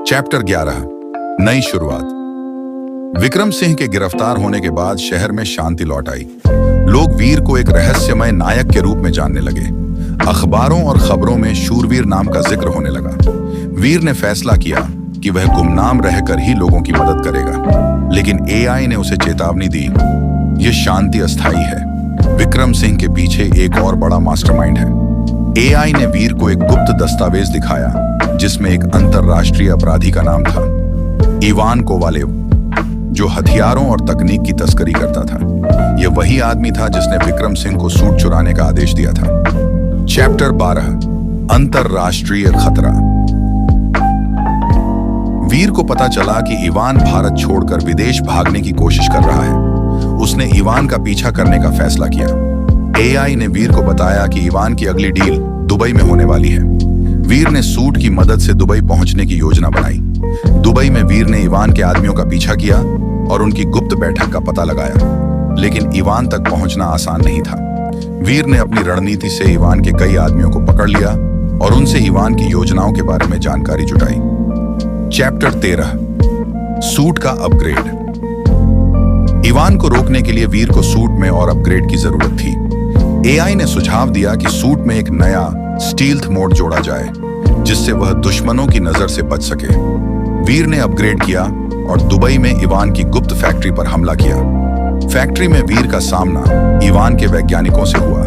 Chapter 11 नई शुरुआत। विक्रम सिंह के गिरफ्तार होने के बाद शहर में शांति लौट आई। लोग वीर को एक रहस्यमय नायक के रूप में जानने लगे। अखबारों और खबरों में शूरवीर नाम का जिक्र होने लगा। वीर ने फैसला किया कि वह गुमनाम रहकर ही लोगों की मदद करेगा, लेकिन एआई ने उसे चेतावनी दी, यह शांति अस्थायी है। विक्रम सिंह के पीछे एक और बड़ा मास्टरमाइंड है। एआई ने वीर को एक गुप्त दस्तावेज दिखाया जिसमें एक अंतरराष्ट्रीय अपराधी का नाम था, इवान कोवालेव, जो हथियारों और तकनीक की तस्करी करता था। यह वही आदमी था जिसने विक्रम सिंह को सूट चुराने का आदेश दिया था। चैप्टर 12 अंतरराष्ट्रीय खतरा। वीर को पता चला कि इवान भारत छोड़कर विदेश भागने की कोशिश कर रहा है। उसने इवान का पीछा करने का फैसला किया। एआई ने वीर को बताया कि इवान की अगली डील दुबई में होने वाली है। वीर ने सूट की मदद से दुबई पहुंचने की योजना बनाई। दुबई में वीर ने इवान के आदमियों का पीछा किया और उनकी गुप्त बैठक का पता लगाया, लेकिन इवान तक पहुंचना आसान नहीं था। वीर ने अपनी रणनीति से इवान के कई आदमियों को पकड़ लिया और उनसे इवान की योजनाओं के बारे में जानकारी जुटाई। चैप्टर 13 सूट का अपग्रेड। इवान को रोकने के लिए वीर को सूट में और अपग्रेड की जरूरत थी। एआई ने सुझाव दिया कि सूट में एक नया स्टील्थ मोड जोड़ा जाए, जिससे वह दुश्मनों की नजर से बच सके। वीर ने अपग्रेड किया और दुबई में इवान की गुप्त फैक्ट्री पर हमला किया। फैक्ट्री में वीर का सामना इवान के वैज्ञानिकों से हुआ,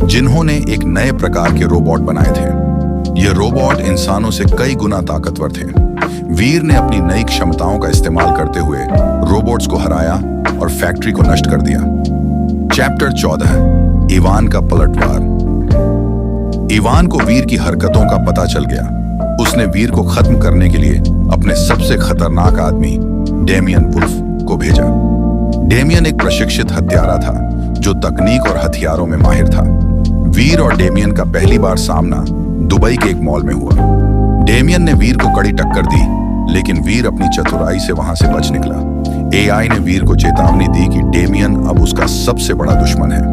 जिन्होंने एक नए प्रकार के रोबोट बनाए थे। ये रोबोट इंसानों से कई गुना ताकतवर थे। वीर ने अपनी नई क्षमताओं का इस्तेमाल करते हुए रोबोट्स को हराया और फैक्ट्री को नष्ट कर दिया। चैप्टर 14 इवान का पलटवार। इवान को वीर की हरकतों का पता चल गया। उसने वीर को खत्म करने के लिए अपने सबसे खतरनाक आदमी डेमियन वुल्फ को भेजा। डेमियन एक प्रशिक्षित हत्यारा था जो तकनीक और हथियारों में माहिर था। वीर और डेमियन का पहली बार सामना दुबई के एक मॉल में हुआ। डेमियन ने वीर को कड़ी टक्कर दी, लेकिन वीर अपनी चतुराई से वहां से बच निकला। एआई ने वीर को चेतावनी दी कि डेमियन अब उसका सबसे बड़ा दुश्मन है।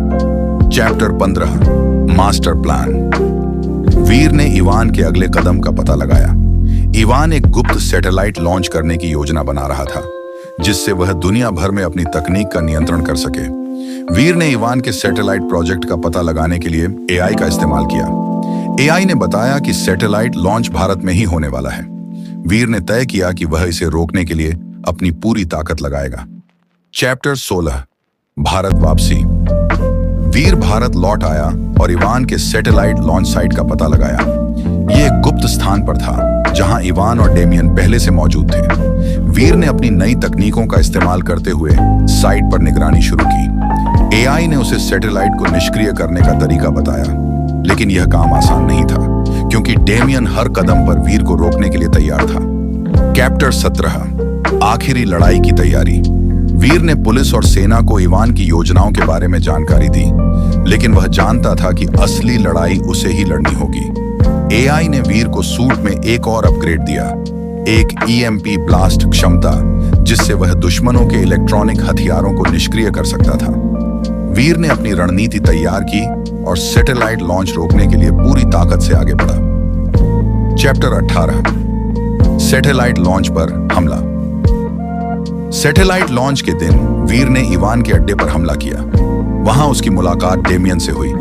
Chapter 15 master plan. वीर ने इवान के अगले कदम का पता लगाया। इवान एक गुप्त सैटेलाइट लॉन्च करने की योजना बना रहा था, जिससे वह दुनिया भर में अपनी तकनीक का नियंत्रण कर सके। वीर ने इवान के सैटेलाइट प्रोजेक्ट का पता लगाने के लिए एआई का इस्तेमाल किया। एआई ने बताया कि सैटेलाइट लॉन्च भारत में ही होने वाला है। वीर ने तय किया कि वह इसे रोकने के लिए अपनी पूरी ताकत लगाएगा। चैप्टर 16 भारत वापसी। वीर भारत लौट आया और इवान के सैटेलाइट लॉन्च साइट का पता लगाया। यह एक गुप्त स्थान पर था जहां इवान और डेमियन पहले से मौजूद थे। वीर ने अपनी नई तकनीकों का इस्तेमाल करते हुए साइट पर निगरानी शुरू की। एआई ने उसे सैटेलाइट को निष्क्रिय करने का तरीका बताया, लेकिन यह काम आसान नहीं था, क्योंकि डेमियन हर कदम पर वीर को रोकने के लिए तैयार था। चैप्टर 17 आखिरी लड़ाई की तैयारी। वीर ने पुलिस और सेना को इवान की योजनाओं के बारे में जानकारी दी, लेकिन वह जानता था कि असली लड़ाई उसे ही लड़नी होगी। एआई ने वीर को सूट में एक और अपग्रेड दिया, एक ईएमपी ब्लास्ट क्षमता, जिससे वह दुश्मनों के इलेक्ट्रॉनिक हथियारों को निष्क्रिय कर सकता था। वीर ने अपनी रणनीति तैयार की और सैटेलाइट लॉन्च रोकने के लिए पूरी ताकत से आगे बढ़ा। चैप्टर 18 सैटेलाइट लॉन्च पर हमला। सैटेलाइट लॉन्च के दिन वीर ने इवान के अड्डे पर हमला किया। वहां उसकी मुलाकात डेमियन से हुई।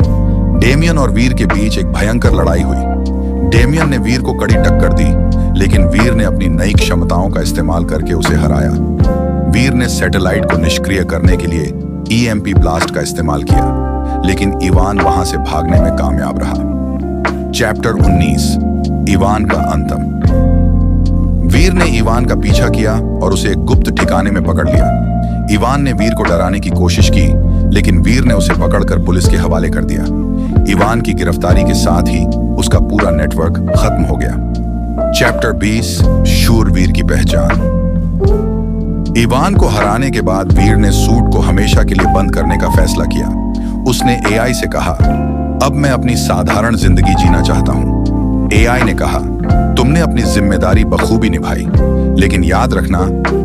डेमियन और वीर के बीच एक भयंकर लड़ाई हुई। डेमियन ने वीर को कड़ी टक्कर दी, लेकिन वीर ने अपनी नई क्षमताओं का इस्तेमाल करके उसे हराया। वीर ने सैटेलाइट को निष्क्रिय करने के लिए ईएमपी ब्लास्ट का इस्तेमाल किया, लेकिन इवान वहां से भागने में कामयाब रहा। चैप्टर 19 इवान का अंतम। वीर ने इवान का पीछा किया और उसे एक गुप्त ठिकाने में पकड़ लिया। इवान ने वीर को डराने की कोशिश की, लेकिन वीर ने उसे पकड़कर पुलिस के हवाले कर दिया। इवान की गिरफ्तारी के साथ ही उसका पूरा नेटवर्क खत्म हो गया। चैप्टर 20 शूरवीर की पहचान। इवान को हराने के बाद वीर ने सूट को हमेशा के लिए बंद करने का फैसला किया। उसने एआई से कहा, अब मैं अपनी साधारण जिंदगी जीना चाहता हूं। एआई ने कहा, तुमने अपनी जिम्मेदारी बखूबी निभाई, लेकिन याद रखना,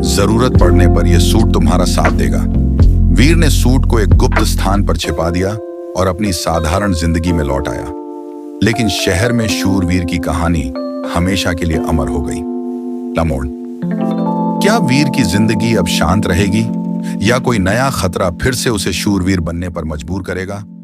जरूरत पड़ने पर यह सूट तुम्हारा साथ देगा। वीर ने सूट को एक गुप्त स्थान पर छिपा दिया और अपनी साधारण जिंदगी में लौट आया। लेकिन शहर में शूरवीर की कहानी हमेशा के लिए अमर हो गई। लामोड़। क्या वीर की जिंदगी अब शांत रहेगी या कोई नया खतरा फिर से उसे शूरवीर बनने पर मजबूर करेगा?